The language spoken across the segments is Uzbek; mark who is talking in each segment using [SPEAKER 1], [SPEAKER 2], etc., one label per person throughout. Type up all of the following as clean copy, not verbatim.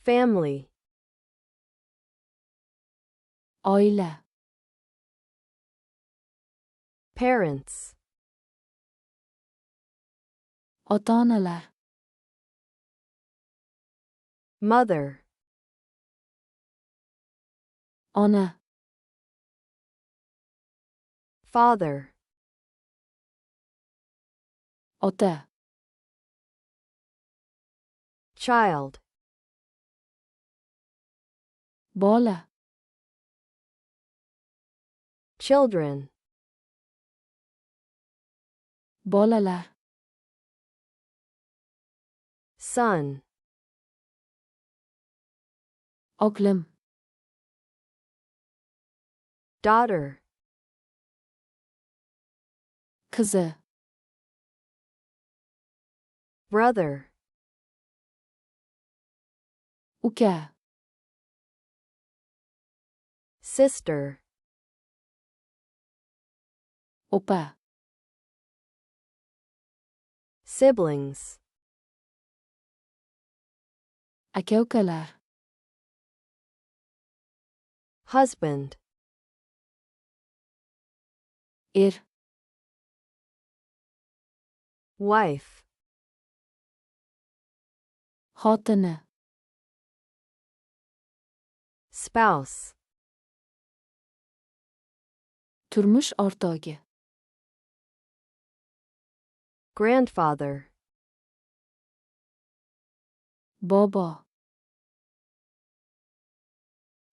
[SPEAKER 1] family,
[SPEAKER 2] oila,
[SPEAKER 1] parents,
[SPEAKER 2] ota-onalar,
[SPEAKER 1] mother,
[SPEAKER 2] ona,
[SPEAKER 1] father,
[SPEAKER 2] ota,
[SPEAKER 1] child,
[SPEAKER 2] bola,
[SPEAKER 1] children,
[SPEAKER 2] bolalar,
[SPEAKER 1] son,
[SPEAKER 2] o'g'lim,
[SPEAKER 1] daughter,
[SPEAKER 2] qizi,
[SPEAKER 1] brother,
[SPEAKER 2] uka,
[SPEAKER 1] sister,
[SPEAKER 2] opa,
[SPEAKER 1] siblings,
[SPEAKER 2] aka-ukalar,
[SPEAKER 1] husband, wife,
[SPEAKER 2] xotini,
[SPEAKER 1] spouse,
[SPEAKER 2] turmush o'rtog'i,
[SPEAKER 1] grandfather,
[SPEAKER 2] bobo,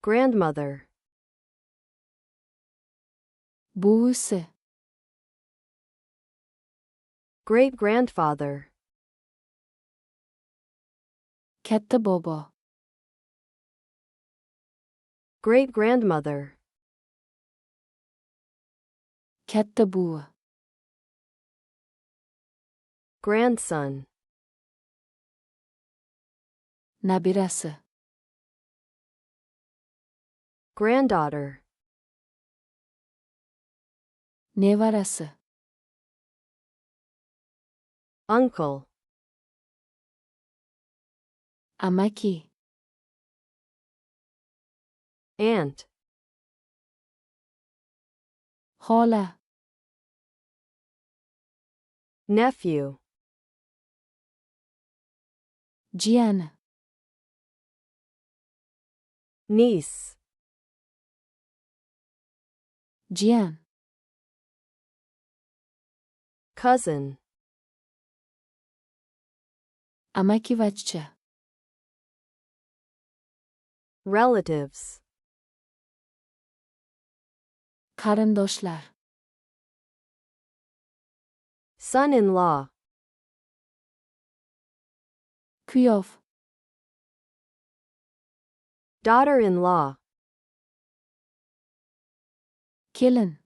[SPEAKER 1] grandmother,
[SPEAKER 2] buvisi,
[SPEAKER 1] great-grandfather,
[SPEAKER 2] katta bobo,
[SPEAKER 1] great-grandmother,
[SPEAKER 2] katta buvi,
[SPEAKER 1] grandson,
[SPEAKER 2] nabirasi,
[SPEAKER 1] granddaughter,
[SPEAKER 2] nevarasi,
[SPEAKER 1] uncle,
[SPEAKER 2] amaki,
[SPEAKER 1] aunt,
[SPEAKER 2] xola,
[SPEAKER 1] nephew,
[SPEAKER 2] jiyani,
[SPEAKER 1] niece,
[SPEAKER 2] jiyan,
[SPEAKER 1] cousin,
[SPEAKER 2] amakivachcha,
[SPEAKER 1] relatives,
[SPEAKER 2] qarindoshlar,
[SPEAKER 1] son-in-law,
[SPEAKER 2] kuyov,
[SPEAKER 1] daughter-in-law,
[SPEAKER 2] kelin,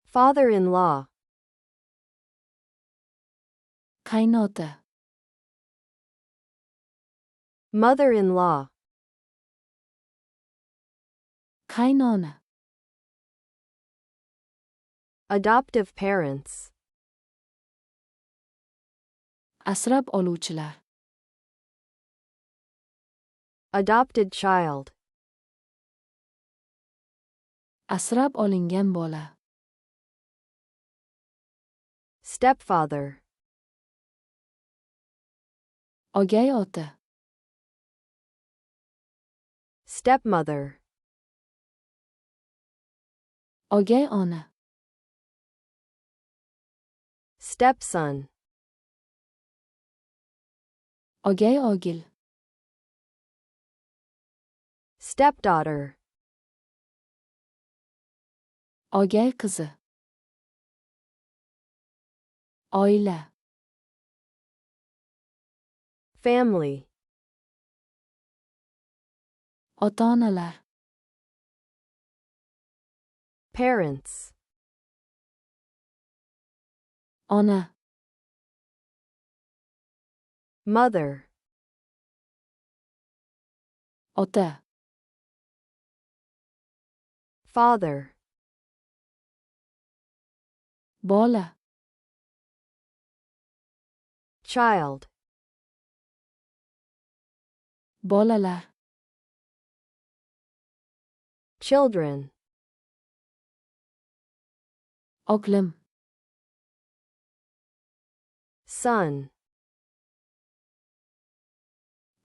[SPEAKER 1] father-in-law,
[SPEAKER 2] qaynota,
[SPEAKER 1] mother-in-law,
[SPEAKER 2] qaynona,
[SPEAKER 1] adoptive parents,
[SPEAKER 2] asrab oluvchilar,
[SPEAKER 1] adopted child,
[SPEAKER 2] asrab olingan bola,
[SPEAKER 1] stepfather,
[SPEAKER 2] o'gay ota,
[SPEAKER 1] stepmother,
[SPEAKER 2] o'gay ona,
[SPEAKER 1] stepson,
[SPEAKER 2] o'gay o'gil,
[SPEAKER 1] stepdaughter,
[SPEAKER 2] o'gay qizi, oila,
[SPEAKER 1] family,
[SPEAKER 2] ota-onalar,
[SPEAKER 1] parents,
[SPEAKER 2] ona,
[SPEAKER 1] mother,
[SPEAKER 2] ota,
[SPEAKER 1] father,
[SPEAKER 2] bola,
[SPEAKER 1] child,
[SPEAKER 2] bolalar,
[SPEAKER 1] children,
[SPEAKER 2] oglim,
[SPEAKER 1] son,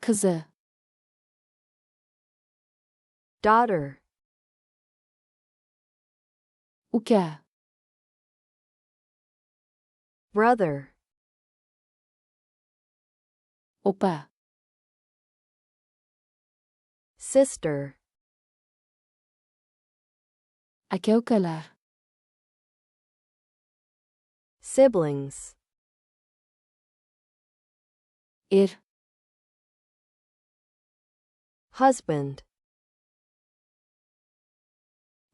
[SPEAKER 2] qizi,
[SPEAKER 1] daughter,
[SPEAKER 2] uka,
[SPEAKER 1] brother,
[SPEAKER 2] opa,
[SPEAKER 1] sister,
[SPEAKER 2] aka-ukalar,
[SPEAKER 1] siblings, husband,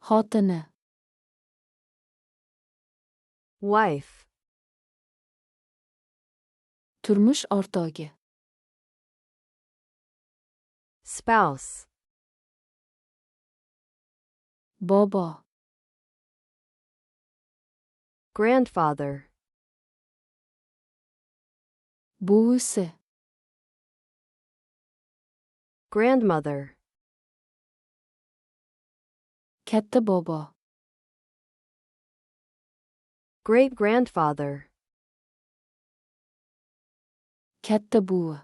[SPEAKER 2] xotini,
[SPEAKER 1] wife,
[SPEAKER 2] turmush o'rtog'i,
[SPEAKER 1] spouse,
[SPEAKER 2] bobo,
[SPEAKER 1] grandfather,
[SPEAKER 2] buvisi,
[SPEAKER 1] grandmother,
[SPEAKER 2] katta bobo,
[SPEAKER 1] great-grandfather,
[SPEAKER 2] katta buvi,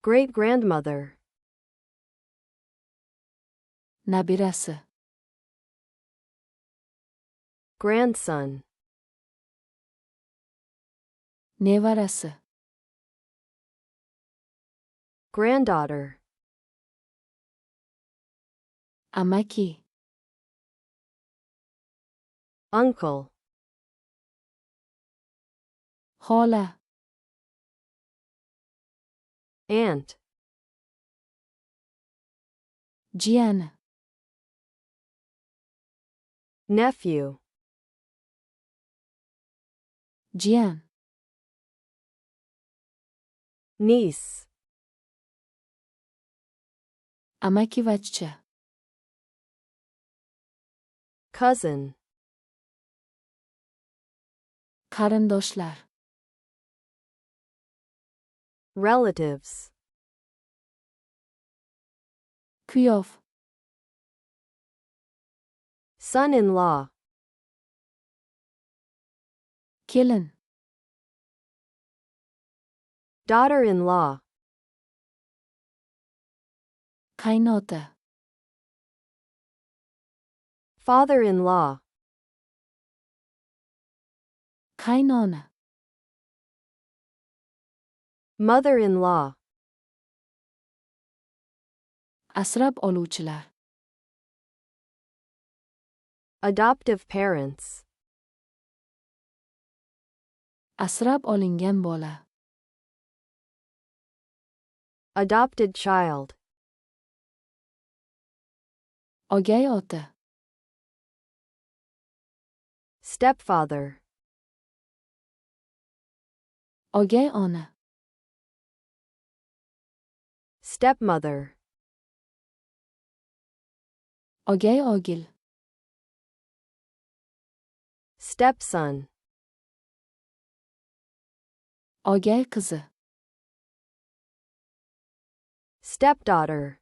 [SPEAKER 1] great-grandmother,
[SPEAKER 2] nabirasi,
[SPEAKER 1] grandson,
[SPEAKER 2] nevarasi,
[SPEAKER 1] granddaughter,
[SPEAKER 2] amaki,
[SPEAKER 1] uncle,
[SPEAKER 2] xola,
[SPEAKER 1] aunt,
[SPEAKER 2] jiyani,
[SPEAKER 1] nephew,
[SPEAKER 2] jiyan,
[SPEAKER 1] niece,
[SPEAKER 2] amakivachcha,
[SPEAKER 1] cousin,
[SPEAKER 2] qarindoshlar,
[SPEAKER 1] relatives,
[SPEAKER 2] kuyov,
[SPEAKER 1] son-in-law,
[SPEAKER 2] kelin,
[SPEAKER 1] daughter-in-law,
[SPEAKER 2] qaynota,
[SPEAKER 1] father-in-law,
[SPEAKER 2] qaynona,
[SPEAKER 1] mother-in-law,
[SPEAKER 2] asrab oluvchilar,
[SPEAKER 1] adoptive parents,
[SPEAKER 2] asrab olingan bola,
[SPEAKER 1] adopted child,
[SPEAKER 2] ogay ota,
[SPEAKER 1] stepfather,
[SPEAKER 2] ogay ona,
[SPEAKER 1] stepmother,
[SPEAKER 2] ogay ogil,
[SPEAKER 1] stepson,
[SPEAKER 2] ogay qizi,
[SPEAKER 1] stepdaughter,